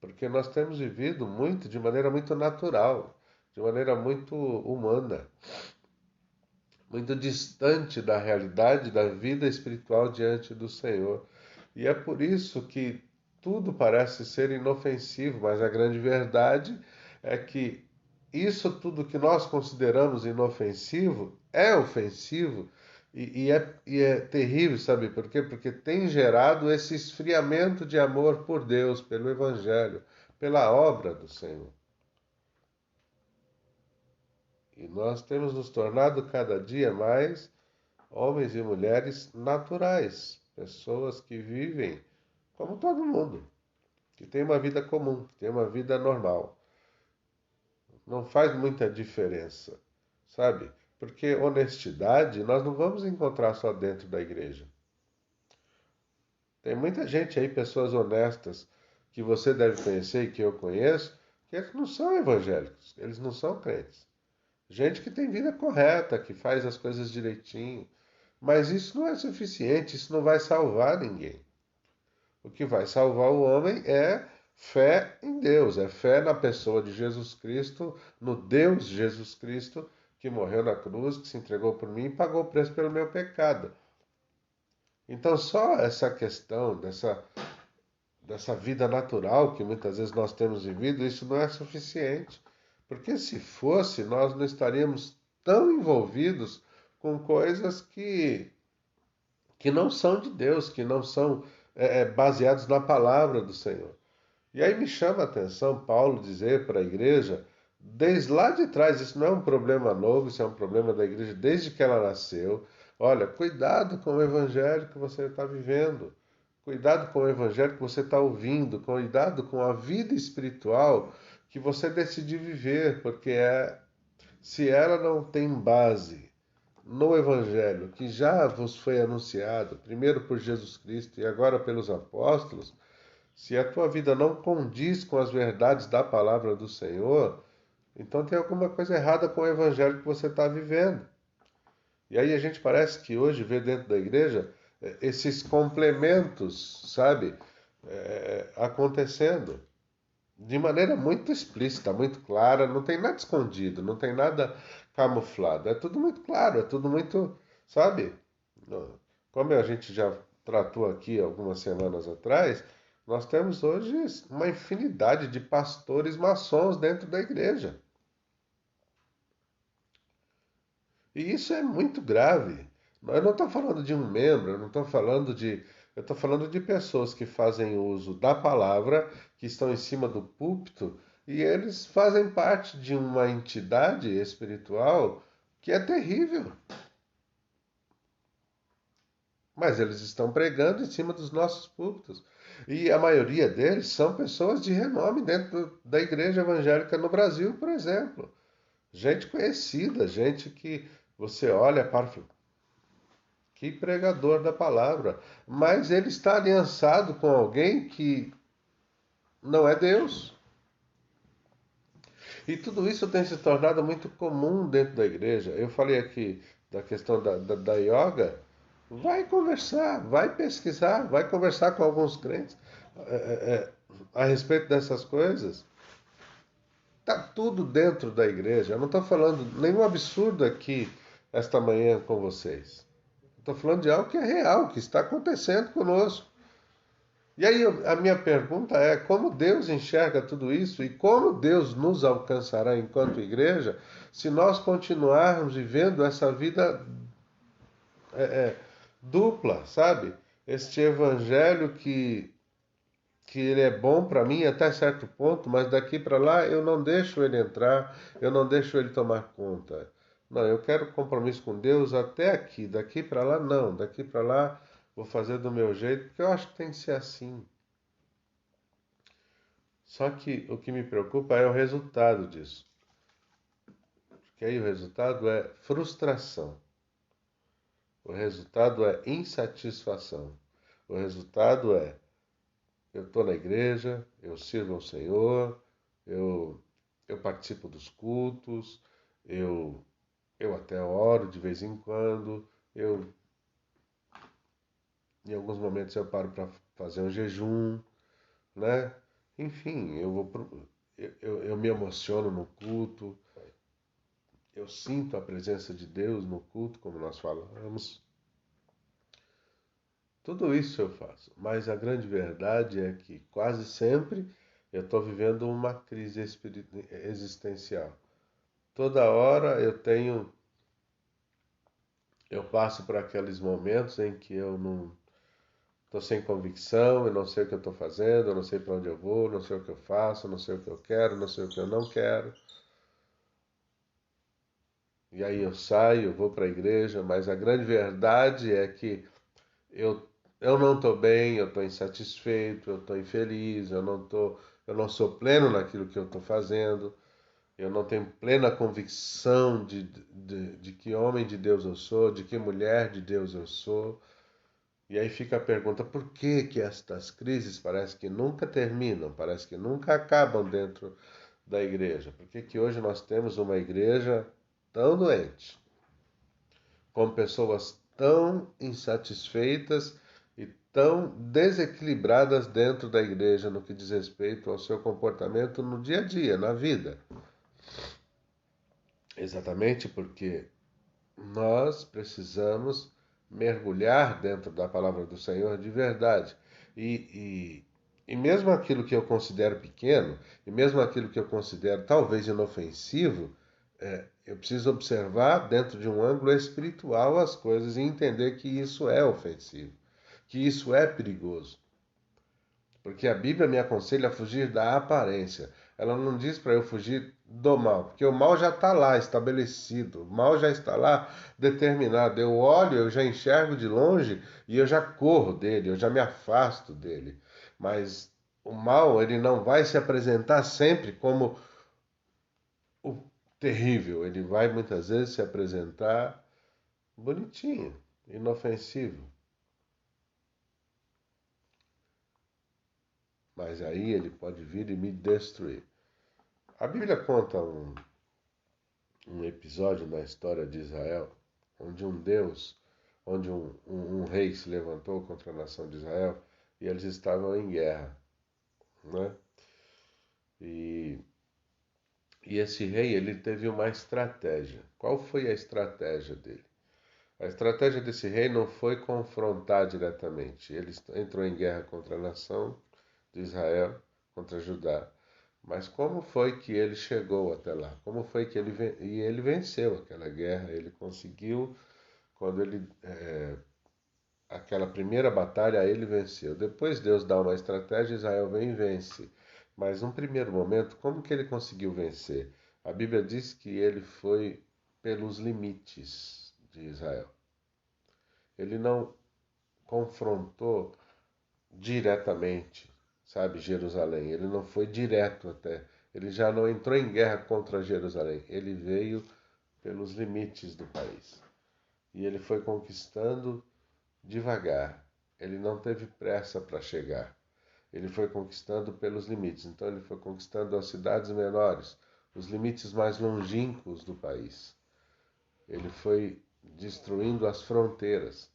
Porque nós temos vivido muito de maneira muito natural, de maneira muito humana, muito distante da realidade da vida espiritual diante do Senhor. E é por isso que tudo parece ser inofensivo, mas a grande verdade é que isso tudo que nós consideramos inofensivo é ofensivo e é terrível, sabe por quê? Porque tem gerado esse esfriamento de amor por Deus, pelo Evangelho, pela obra do Senhor. E nós temos nos tornado cada dia mais homens e mulheres naturais, pessoas que vivem como todo mundo, que tem uma vida comum, que tem uma vida normal. Não faz muita diferença, sabe? Porque honestidade nós não vamos encontrar só dentro da igreja. Tem muita gente aí, pessoas honestas, que você deve conhecer e que eu conheço, que eles não são evangélicos, eles não são crentes. Gente que tem vida correta, que faz as coisas direitinho. Mas isso não é suficiente, isso não vai salvar ninguém. O que vai salvar o homem é fé em Deus, é fé na pessoa de Jesus Cristo, no Deus Jesus Cristo, que morreu na cruz, que se entregou por mim e pagou o preço pelo meu pecado. Então, só essa questão dessa vida natural que muitas vezes nós temos vivido, isso não é suficiente. Porque se fosse, nós não estaríamos tão envolvidos com coisas que não são de Deus, que não são baseados na palavra do Senhor. E aí me chama a atenção Paulo dizer para a igreja, desde lá de trás, isso não é um problema novo, isso é um problema da igreja desde que ela nasceu. Olha, cuidado com o evangelho que você está vivendo, cuidado com o evangelho que você está ouvindo, cuidado com a vida espiritual que você decidir viver, porque se ela não tem base no evangelho que já vos foi anunciado, primeiro por Jesus Cristo e agora pelos apóstolos, se a tua vida não condiz com as verdades da palavra do Senhor, então tem alguma coisa errada com o evangelho que você está vivendo. E aí a gente parece que hoje vê dentro da igreja esses complementos, sabe, acontecendo de maneira muito explícita, muito clara, não tem nada escondido, não tem nada camuflado, é tudo muito claro, é tudo muito, sabe? Como a gente já tratou aqui algumas semanas atrás, nós temos hoje uma infinidade de pastores maçons dentro da igreja. E isso é muito grave. Eu não estou falando de um membro, eu não estou falando de. Eu estou falando de pessoas que fazem uso da palavra, que estão em cima do púlpito, e eles fazem parte de uma entidade espiritual que é terrível. Mas eles estão pregando em cima dos nossos púlpitos. E a maioria deles são pessoas de renome dentro da igreja evangélica no Brasil, por exemplo. Gente conhecida, gente que você olha para. Que pregador da palavra. Mas ele está aliançado com alguém que não é Deus. E tudo isso tem se tornado muito comum dentro da igreja. Eu falei aqui da questão da yoga. Vai conversar, vai pesquisar, vai conversar com alguns crentes é, é, é, a respeito dessas coisas. Está tudo dentro da igreja. Eu não estou falando nenhum absurdo aqui esta manhã com vocês. Estou falando de algo que é real, que está acontecendo conosco. E aí a minha pergunta é como Deus enxerga tudo isso e como Deus nos alcançará enquanto igreja se nós continuarmos vivendo essa vida é, é, dupla, sabe? Este evangelho que ele é bom para mim até certo ponto, mas daqui para lá eu não deixo ele entrar, eu não deixo ele tomar conta. Não, eu quero compromisso com Deus até aqui, daqui para lá não, daqui para lá vou fazer do meu jeito, porque eu acho que tem que ser assim. Só que o que me preocupa é o resultado disso. Porque aí o resultado é frustração. O resultado é insatisfação. O resultado é eu estou na igreja, eu sirvo ao Senhor, eu, eu participo dos cultos, eu, eu até oro de vez em quando, em alguns momentos eu paro para fazer um jejum, né? Enfim, eu me emociono no culto, eu sinto a presença de Deus no culto, como nós falamos. Tudo isso eu faço, mas a grande verdade é que quase sempre eu estou vivendo uma crise existencial. Toda hora eu passo por aqueles momentos em que eu não estou sem convicção, eu não sei o que eu estou fazendo, eu não sei para onde eu vou, não sei o que eu faço, não sei o que eu quero, não sei o que eu não quero. E aí eu saio, eu vou para a igreja, mas a grande verdade é que eu, eu não estou bem, eu estou insatisfeito, eu estou infeliz, eu não sou pleno naquilo que eu estou fazendo, eu não tenho plena convicção de que homem de Deus eu sou, de que mulher de Deus eu sou. E aí fica a pergunta, por que que estas crises parece que nunca terminam, parece que nunca acabam dentro da igreja? Por que que hoje nós temos uma igreja tão doente, com pessoas tão insatisfeitas e tão desequilibradas dentro da igreja no que diz respeito ao seu comportamento no dia a dia, na vida? Exatamente porque nós precisamos mergulhar dentro da palavra do Senhor de verdade. E mesmo aquilo que eu considero pequeno, e mesmo aquilo que eu considero talvez inofensivo, eu preciso observar dentro de um ângulo espiritual as coisas e entender que isso é ofensivo, que isso é perigoso. Porque a Bíblia me aconselha a fugir da aparência. Ela não diz para eu fugir do mal, porque o mal já está lá estabelecido, o mal já está lá determinado. Eu olho, eu já enxergo de longe e eu já corro dele, eu já me afasto dele. Mas o mal, ele não vai se apresentar sempre como o terrível, ele vai muitas vezes se apresentar bonitinho, inofensivo. Mas aí ele pode vir e me destruir. A Bíblia conta um episódio na história de Israel, onde um rei se levantou contra a nação de Israel e eles estavam em guerra, né? E, e esse rei, ele teve uma estratégia. Qual foi a estratégia dele? A estratégia desse rei não foi confrontar diretamente. Ele entrou em guerra contra a nação de Israel, contra Judá. Mas como foi que ele chegou até lá? Como foi que ele venceu aquela guerra? Ele conseguiu, quando aquela primeira batalha, ele venceu. Depois Deus dá uma estratégia, Israel vem e vence. Mas num primeiro momento, como que ele conseguiu vencer? A Bíblia diz que ele foi pelos limites de Israel. Ele não confrontou diretamente, sabe, Jerusalém. Ele não foi direto até. Ele já não entrou em guerra contra Jerusalém. Ele veio pelos limites do país. E ele foi conquistando devagar. Ele não teve pressa para chegar. Ele foi conquistando pelos limites. Então ele foi conquistando as cidades menores, os limites mais longínquos do país. Ele foi destruindo as fronteiras.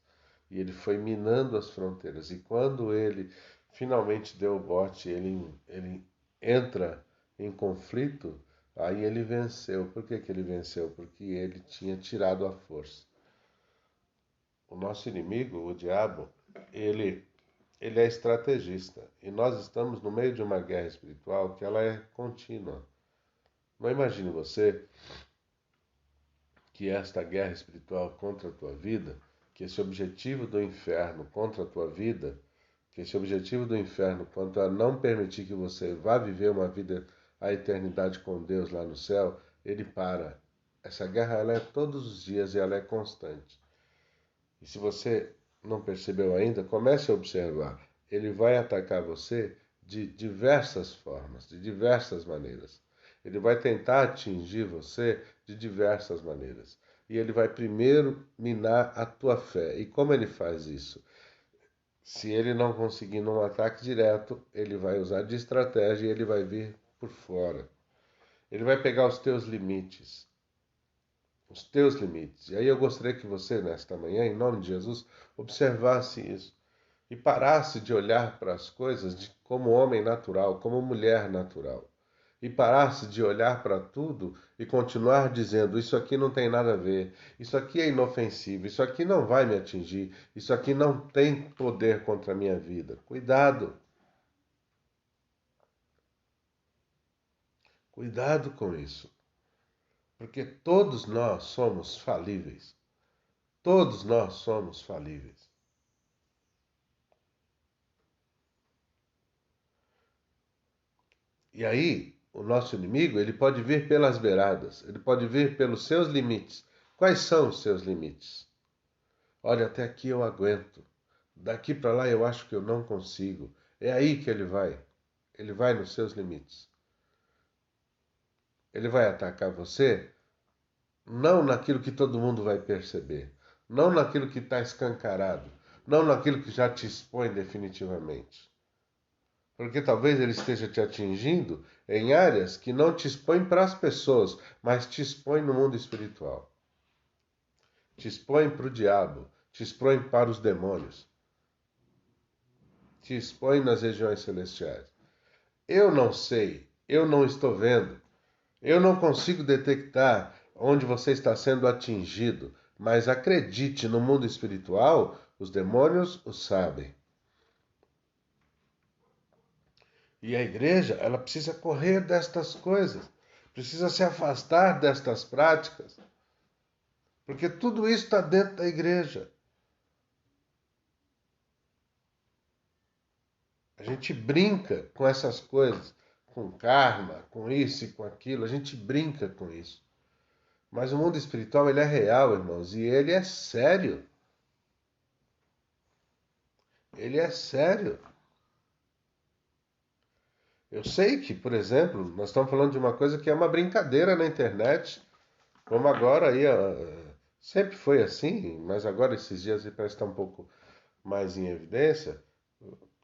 E ele foi minando as fronteiras. E quando ele finalmente deu o bote, ele entra em conflito, aí ele venceu. Por que ele venceu? Porque ele tinha tirado a força. O nosso inimigo, o diabo, ele é estrategista. E nós estamos no meio de uma guerra espiritual que ela é contínua. Não imagine você que esta guerra espiritual contra a tua vida, que esse objetivo do inferno contra a tua vida, que esse objetivo do inferno quanto a não permitir que você vá viver uma vida, a eternidade com Deus lá no céu, ele para. Essa guerra ela é todos os dias e ela é constante. E se você não percebeu ainda, comece a observar. Ele vai atacar você de diversas formas, de diversas maneiras. Ele vai tentar atingir você de diversas maneiras. E ele vai primeiro minar a tua fé. E como ele faz isso? Se ele não conseguir num ataque direto, ele vai usar de estratégia e ele vai vir por fora. Ele vai pegar os teus limites. Os teus limites. E aí eu gostaria que você, nesta manhã, em nome de Jesus, observasse isso. E parasse de olhar para as coisas como homem natural, como mulher natural. E parasse de olhar para tudo e continuar dizendo: isso aqui não tem nada a ver, isso aqui é inofensivo, isso aqui não vai me atingir, isso aqui não tem poder contra a minha vida. Cuidado! Cuidado com isso, porque todos nós somos falíveis. Todos nós somos falíveis. E aí, o nosso inimigo, ele pode vir pelas beiradas, ele pode vir pelos seus limites. Quais são os seus limites? Olha, até aqui eu aguento. Daqui para lá eu acho que eu não consigo. É aí que ele vai. Ele vai nos seus limites. Ele vai atacar você não naquilo que todo mundo vai perceber, não naquilo que está escancarado, não naquilo que já te expõe definitivamente. Porque talvez ele esteja te atingindo em áreas que não te expõem para as pessoas, mas te expõem no mundo espiritual. Te expõem para o diabo, te expõem para os demônios, te expõem nas regiões celestiais. Eu não sei, eu não estou vendo, eu não consigo detectar onde você está sendo atingido, mas acredite, no mundo espiritual, os demônios o sabem. E a igreja, ela precisa correr destas coisas, precisa se afastar destas práticas, porque tudo isso está dentro da igreja. A gente brinca com essas coisas, com karma, com isso e com aquilo, a gente brinca com isso. Mas o mundo espiritual, ele é real, irmãos, e ele é sério. Ele é sério. Eu sei que, por exemplo, nós estamos falando de uma coisa que é uma brincadeira na internet, como agora aí, sempre foi assim, mas agora esses dias aí parece estar um pouco mais em evidência,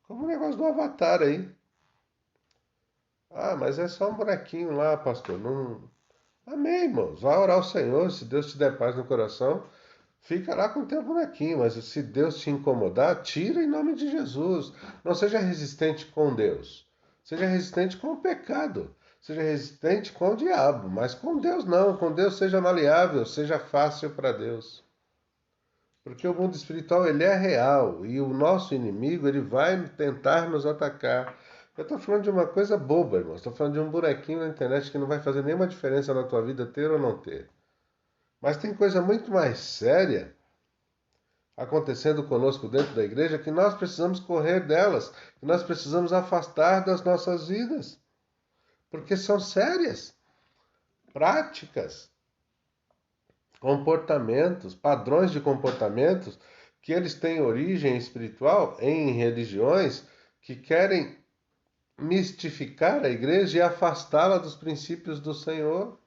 como o negócio do Avatar aí. Ah, mas é só um bonequinho lá, pastor. Não... Amém, irmãos. Vá orar ao Senhor, se Deus te der paz no coração, fica lá com o teu bonequinho, mas se Deus te incomodar, tira em nome de Jesus. Não seja resistente com Deus. Seja resistente com o pecado. Seja resistente com o diabo, mas com Deus não. Com Deus seja maleável, seja fácil para Deus. Porque o mundo espiritual ele é real e o nosso inimigo ele vai tentar nos atacar. Eu estou falando de uma coisa boba, irmão. Estou falando de um bonequinho na internet que não vai fazer nenhuma diferença na tua vida ter ou não ter. Mas tem coisa muito mais séria acontecendo conosco dentro da igreja que nós precisamos correr delas, que nós precisamos afastar das nossas vidas, porque são sérias, práticas, comportamentos, padrões de comportamentos que eles têm origem espiritual em religiões que querem mistificar a igreja e afastá-la dos princípios do Senhor.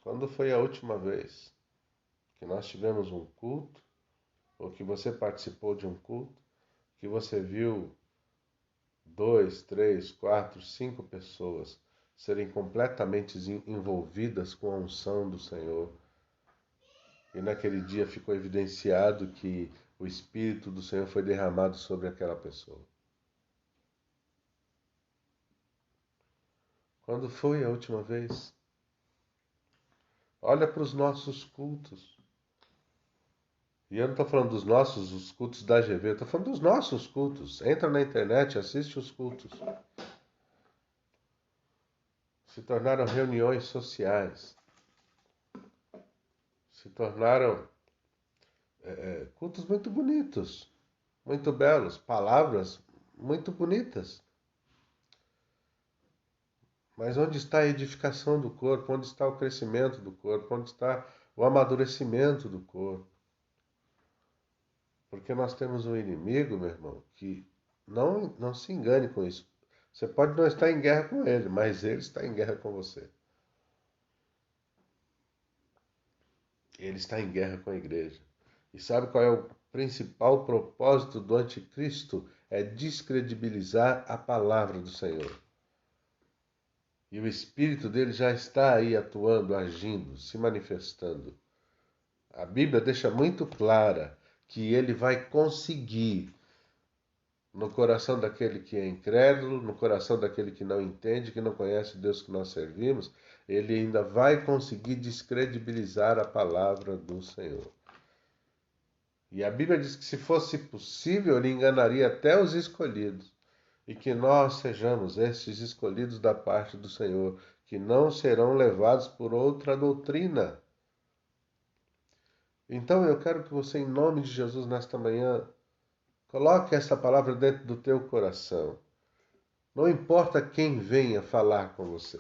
Quando foi a última vez que nós tivemos um culto, ou que você participou de um culto, que você viu 2, 3, 4, 5 pessoas serem completamente envolvidas com a unção do Senhor? E naquele dia ficou evidenciado que o Espírito do Senhor foi derramado sobre aquela pessoa. Quando foi a última vez? Olha para os nossos cultos. E eu não estou falando dos nossos, os cultos da GV, eu estou falando dos nossos cultos. Entra na internet, assiste os cultos. Se tornaram reuniões sociais. Se tornaram cultos muito bonitos, muito belos, palavras muito bonitas. Mas onde está a edificação do corpo? Onde está o crescimento do corpo? Onde está o amadurecimento do corpo? Porque nós temos um inimigo, meu irmão, que não se engane com isso. Você pode não estar em guerra com ele, mas ele está em guerra com você. Ele está em guerra com a igreja. E sabe qual é o principal propósito do anticristo? É descredibilizar a palavra do Senhor. E o espírito dele já está aí atuando, agindo, se manifestando. A Bíblia deixa muito clara que ele vai conseguir, no coração daquele que é incrédulo, no coração daquele que não entende, que não conhece o Deus que nós servimos, ele ainda vai conseguir descredibilizar a palavra do Senhor. E a Bíblia diz que se fosse possível, ele enganaria até os escolhidos. E que nós sejamos estes escolhidos da parte do Senhor, que não serão levados por outra doutrina. Então eu quero que você, em nome de Jesus, nesta manhã, coloque essa palavra dentro do teu coração. Não importa quem venha falar com você.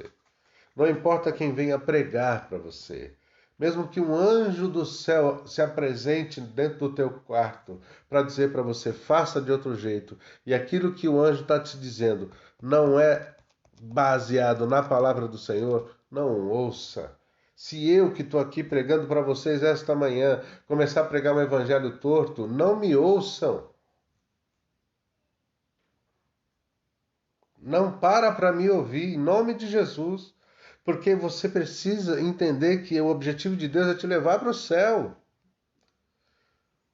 Não importa quem venha pregar para você. Mesmo que um anjo do céu se apresente dentro do teu quarto para dizer para você, faça de outro jeito, e aquilo que o anjo está te dizendo não é baseado na palavra do Senhor, não ouça. Se eu que estou aqui pregando para vocês esta manhã começar a pregar um evangelho torto, não me ouçam. Não para me ouvir, em nome de Jesus. Porque você precisa entender que o objetivo de Deus é te levar para o céu.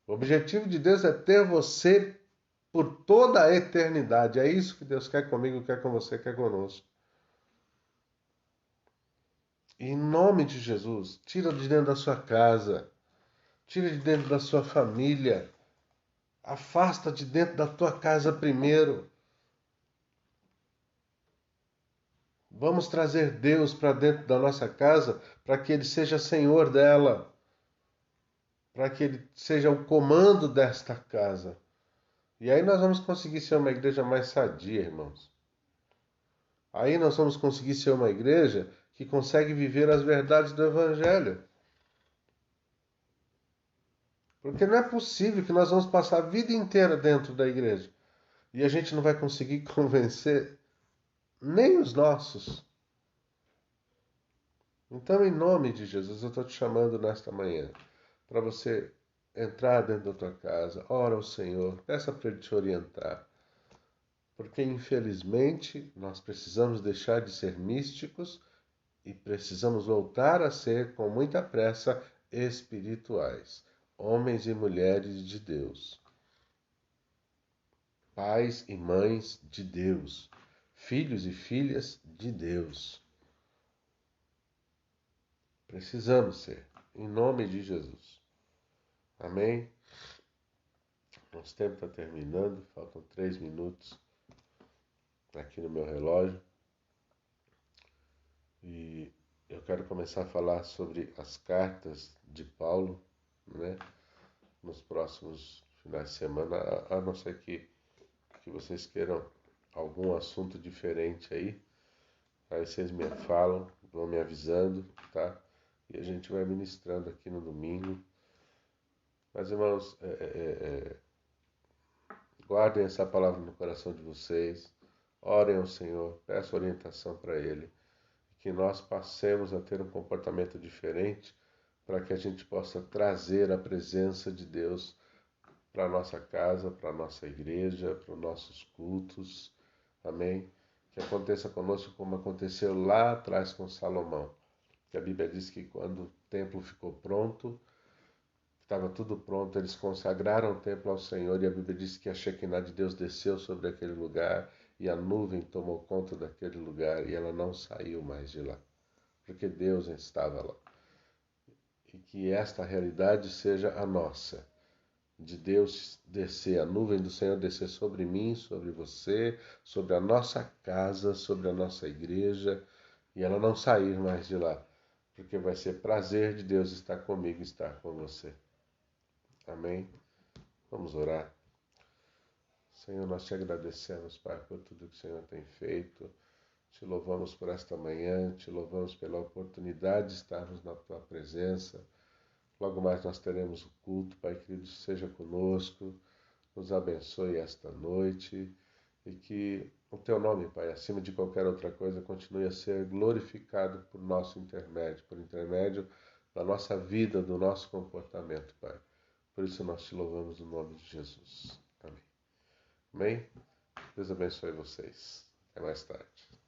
O objetivo de Deus é ter você por toda a eternidade. É isso que Deus quer comigo, quer com você, quer conosco. Em nome de Jesus, tira de dentro da sua casa, tira de dentro da sua família, afasta de dentro da tua casa primeiro. Vamos trazer Deus para dentro da nossa casa para que Ele seja Senhor dela, para que Ele seja o comando desta casa. E aí nós vamos conseguir ser uma igreja mais sadia, irmãos. Aí nós vamos conseguir ser uma igreja que consegue viver as verdades do Evangelho. Porque não é possível que nós vamos passar a vida inteira dentro da igreja e a gente não vai conseguir convencer nem os nossos. Então, em nome de Jesus, eu estou te chamando nesta manhã para você entrar dentro da tua casa, ora ao Senhor, peça para Ele te orientar. Porque, infelizmente, nós precisamos deixar de ser místicos e precisamos voltar a ser, com muita pressa, espirituais, homens e mulheres de Deus, pais e mães de Deus, filhos e filhas de Deus. Precisamos ser, em nome de Jesus. Amém? Nosso tempo está terminando, faltam 3 minutos aqui no meu relógio. E eu quero começar a falar sobre as cartas de Paulo, né? Nos próximos finais de semana, a não ser que vocês queiram algum assunto diferente aí vocês me falam, vão me avisando, tá? E a gente vai ministrando aqui no domingo. Mas, irmãos, guardem essa palavra no coração de vocês, orem ao Senhor, peçam orientação para Ele, que nós passemos a ter um comportamento diferente para que a gente possa trazer a presença de Deus para a nossa casa, para a nossa igreja, para os nossos cultos. Amém? Que aconteça conosco como aconteceu lá atrás com Salomão. Que a Bíblia diz que quando o templo ficou pronto, estava tudo pronto, eles consagraram o templo ao Senhor e a Bíblia diz que a Shekinah de Deus desceu sobre aquele lugar e a nuvem tomou conta daquele lugar e ela não saiu mais de lá, porque Deus estava lá. E que esta realidade seja a nossa, de Deus descer, a nuvem do Senhor descer sobre mim, sobre você, sobre a nossa casa, sobre a nossa igreja, e ela não sair mais de lá, porque vai ser prazer de Deus estar comigo e estar com você. Amém? Vamos orar. Senhor, nós te agradecemos, Pai, por tudo que o Senhor tem feito. Te louvamos por esta manhã, te louvamos pela oportunidade de estarmos na tua presença. Logo mais nós teremos o culto, Pai querido, seja conosco, nos abençoe esta noite e que o teu nome, Pai, acima de qualquer outra coisa, continue a ser glorificado por nosso intermédio, por intermédio da nossa vida, do nosso comportamento, Pai. Por isso nós te louvamos no nome de Jesus. Amém. Amém? Deus abençoe vocês. Até mais tarde.